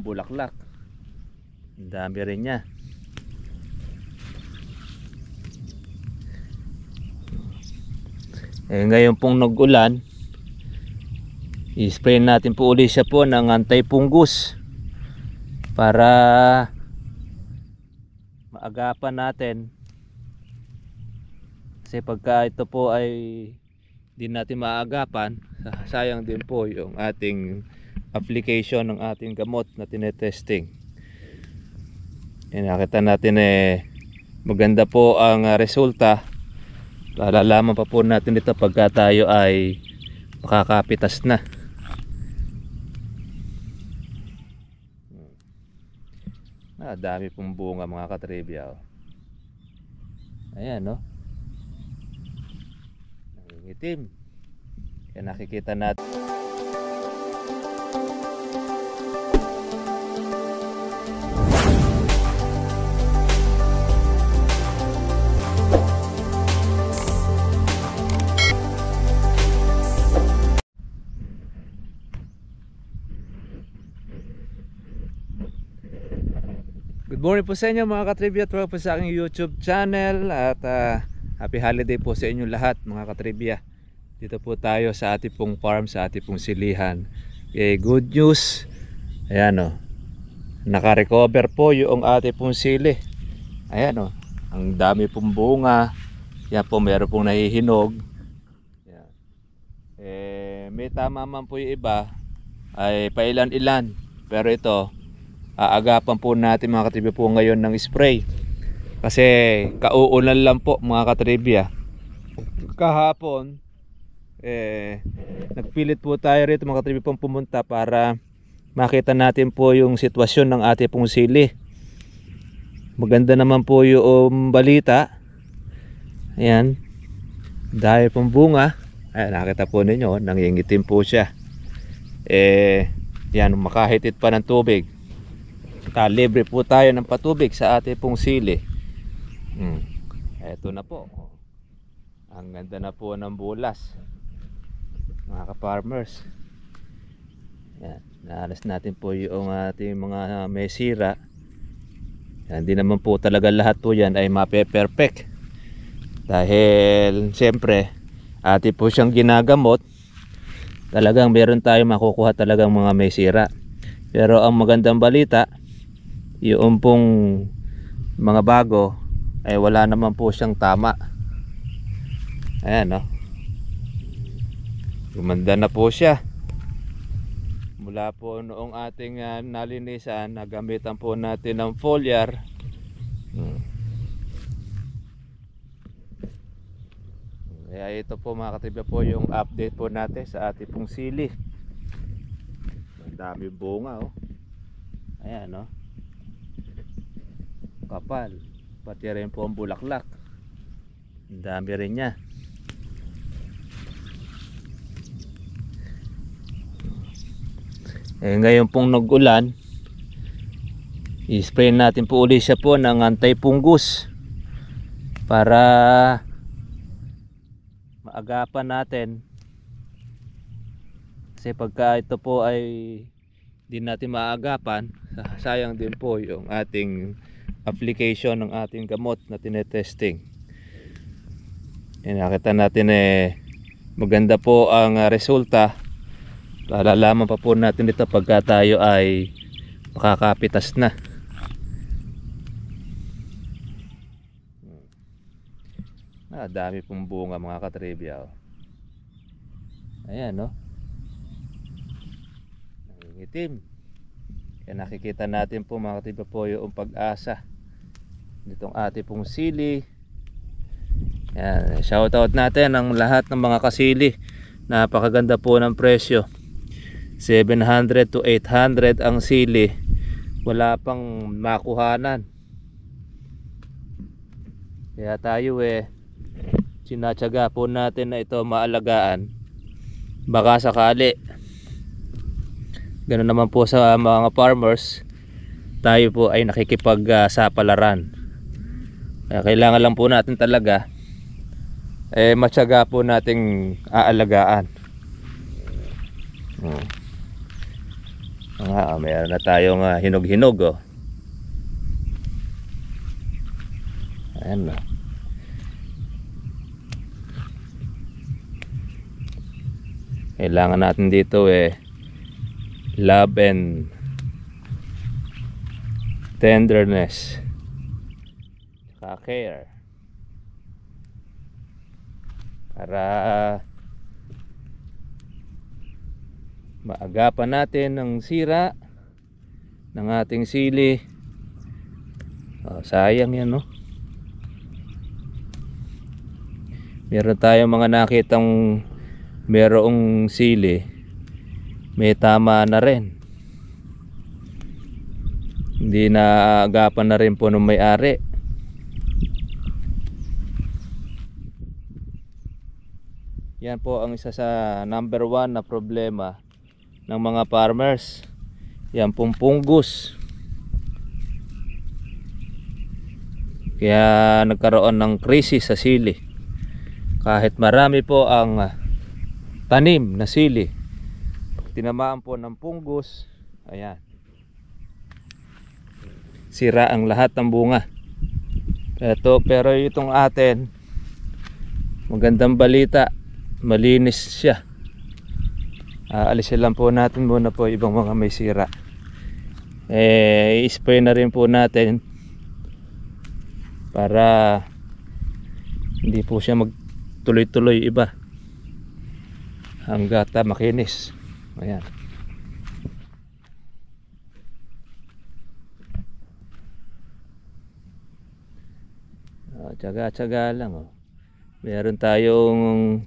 ang bulaklak. Ang dami rin niya. Ngayon pong nag-ulan, i-spray natin po ulit siya po ng anti-fungus para maagapan natin. Kasi pagka ito po ay di natin maagapan, sayang din po yung ating application ng ating gamot na tinetesting. Nakita natin maganda po ang resulta. Lalalaman pa po natin ito pagka tayo ay makakapitas na. Dami pong bunga mga katribya. Ayan, no? Nangingitim. Kaya nakikita natin. Good morning po sa inyo mga katribya, tuwag po sa aking YouTube channel. At happy holiday po sa inyo lahat mga katribya. Dito po tayo sa ating pong farm, sa ating pong silihan. Good news, ayan o, naka-recover po yung ating pong sili. Ayan o, ang dami pong bunga. Yan po, meron pong nahihinog. Yan. May tama man po yung iba ay pailan-ilan, pero ito aagapan po natin mga katribya po ngayon ng spray. Kasi kauulan lang po mga katribya. Kahapon nagpilit po tayo rito mga katribya pong pumunta para makita natin po yung sitwasyon ng ating pong sili. Maganda naman po yung balita. Ayan, dahil pong bunga. Ayan, nakita po ninyo, nangingitim po siya. Yan, makahitid pa ng tubig. Libre po tayo ng patubig sa ating pong sili. Eto na po. Ang ganda na po ng bulas mga ka-farmers. Yan, naalas natin po yung ating mga may sira. Yan, di naman po talaga lahat po yan ay mape-perfect. Dahil siyempre atin po siyang ginagamot. Talagang meron tayong makukuha talagang mga may sira. Pero ang magandang balita, yung pong mga bago ay wala naman po siyang tama. Ayan, no? Gumanda na po siya. Mula po noong ating nalinisan, nagamitan po natin ng foliar. Kaya ito po mga katibya po yung update po natin sa ating pong sili. Ang dami bunga, oh. Ayan, no? Kapal, pati rin po ang bulaklak. Ang dami rin niya. Ngayon pong nag-ulan, i-spray natin po ulit siya po ng anti-fungus para maagapan natin. Kasi pagka ito po ay di natin maagapan, sayang din po yung ating application ng ating gamot na tinetesting. Nakita natin maganda po ang resulta. Lalalaman pa po natin ito pagka tayo ay makakapitas na. Dami pong bunga mga katribya. Ayan, no? Nangingitim. Kaya nakikita natin po mga katribya po yung pag-asa nitong ating pong sili. Yan, shoutout natin ang lahat ng mga kasili. Napakaganda po ng presyo. 700 to 800 ang sili. Wala pang makuhanan. Kaya tayo sinatsaga po natin na ito maalagaan. Baka sakali. Ganun naman po sa mga farmers. Tayo po ay nakikipagsapalaran. Kaya kailangan lang po natin talaga matyaga po nating aalagaan. Mayroon na tayong hinog-hinog, oh. Ayan, oh. Kailangan natin dito love and tenderness, saka care, para maagapan natin ang sira ng ating sili. Sayang yan, no? Meron tayong mga nakitang merong sili, may tama na rin, hindi na agapan na rin po ng may-ari. Yan po ang isa sa number 1 na problema ng mga farmers. Yan pong punggus. Kaya nagkaroon ng krisis sa sili. Kahit marami po ang tanim na sili, tinamaan po ng punggus, ayan, sira ang lahat ng bunga. Pero itong atin, magandang balita, malinis siya. Alisin lang po natin muna po ibang mga may sira. I-spray na rin po natin para hindi po siya magtuloy-tuloy iba hanggat makinis. Ayan. Tsaga-tsaga lang, oh. Meron tayong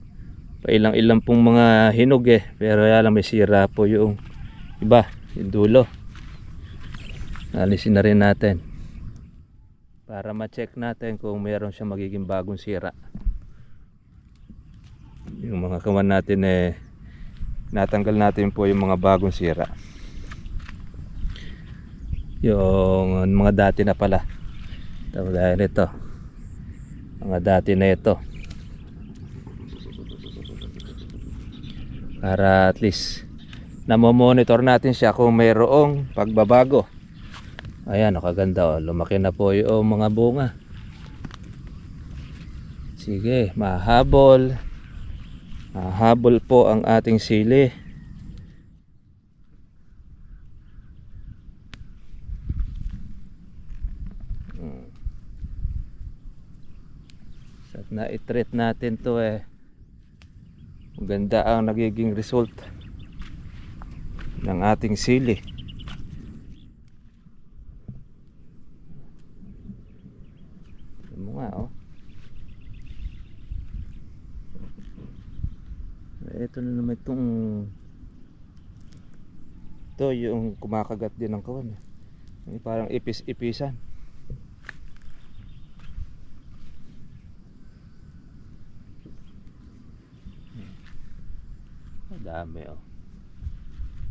pailang-ilang pong mga hinog, pero yan lang, may sira po yung iba, yung dulo. Alisin na rin natin para ma-check natin kung meron siyang magiging bagong sira. Yung mga kawan natin natanggal natin po yung mga bagong sira, yung mga dati na pala. Dahil ito, mga dati na ito, para at least namomonitor natin siya kung mayroong pagbabago. Ayan, nakaganda, oh. Lumaki na po yung mga bunga. Sige, mahabol po ang ating sili. At na-treat natin to, maganda ang nagiging result ng ating sili. Ano nga, oh. Ito na naman itong yung kumakagat din ng kawan. Parang ipis-ipisan. Dami, oh.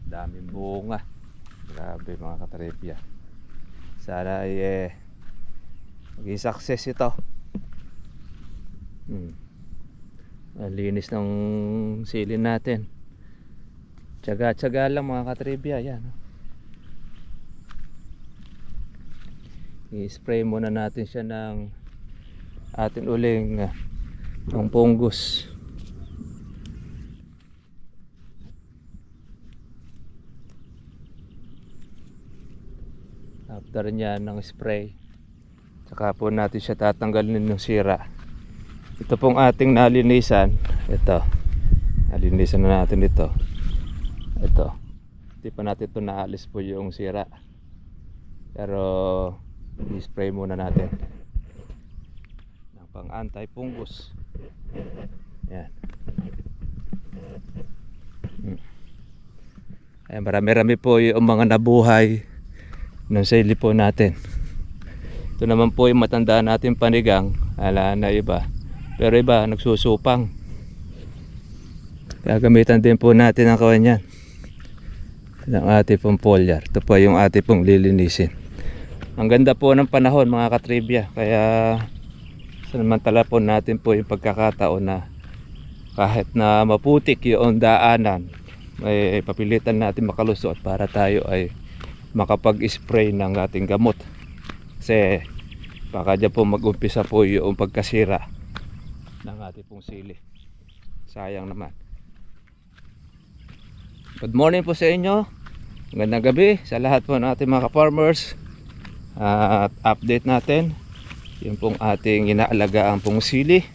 Daming bunga. Grabe mga katrepya. Sana ay maging success ito. Linis ng sili natin. Tsaga-tsaga lang mga katribya. Yan, oh. I-spray muna natin siya ng atin uling ng punggus. After niya ng spray, saka po natin siya tatanggalin ng sira. Ito pong ating nalinisan. Ito, nalinisan na natin ito. Ito, hindi pa natin ito naalis po yung sira, pero i-spray muna natin ng pang anti-fungus. Yan. Ayan, marami-rami po yung mga nabuhay ng sili po natin. Ito naman po yung matanda natin panigang. Ala na iba, pero iba nagsusupang. Gagamitan din po natin ang kawan yan, ng ating pong foliar. Ito po yung ating pong lilinisin. Ang ganda po ng panahon mga katribya, kaya samantala po natin po yung pagkakataon na kahit na maputik yung daanan, may papilitan natin makalusot para tayo ay makapag-spray ng ating gamot. Kasi baka dyan po mag-umpisa po yung pagkasira ng ating pong sili. Sayang naman. Good morning po sa inyo. Magandang gabi sa lahat po ng ating mga farmers. At update natin yung pong ating inaalagaan pong sili.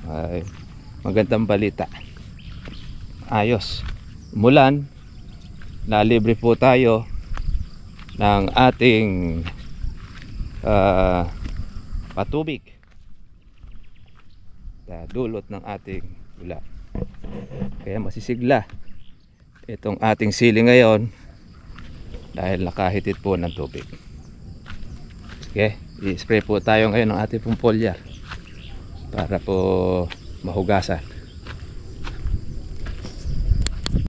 Ay magandang balita. Ayos. Umulan. Nalibre po tayo ng ating patubig sa dulot ng ating ulan. Kaya masisigla itong ating sili ngayon dahil nakahitit po ng tubig. Okay, i-spray po tayo ngayon ng ating pong foliar para po mahugasan.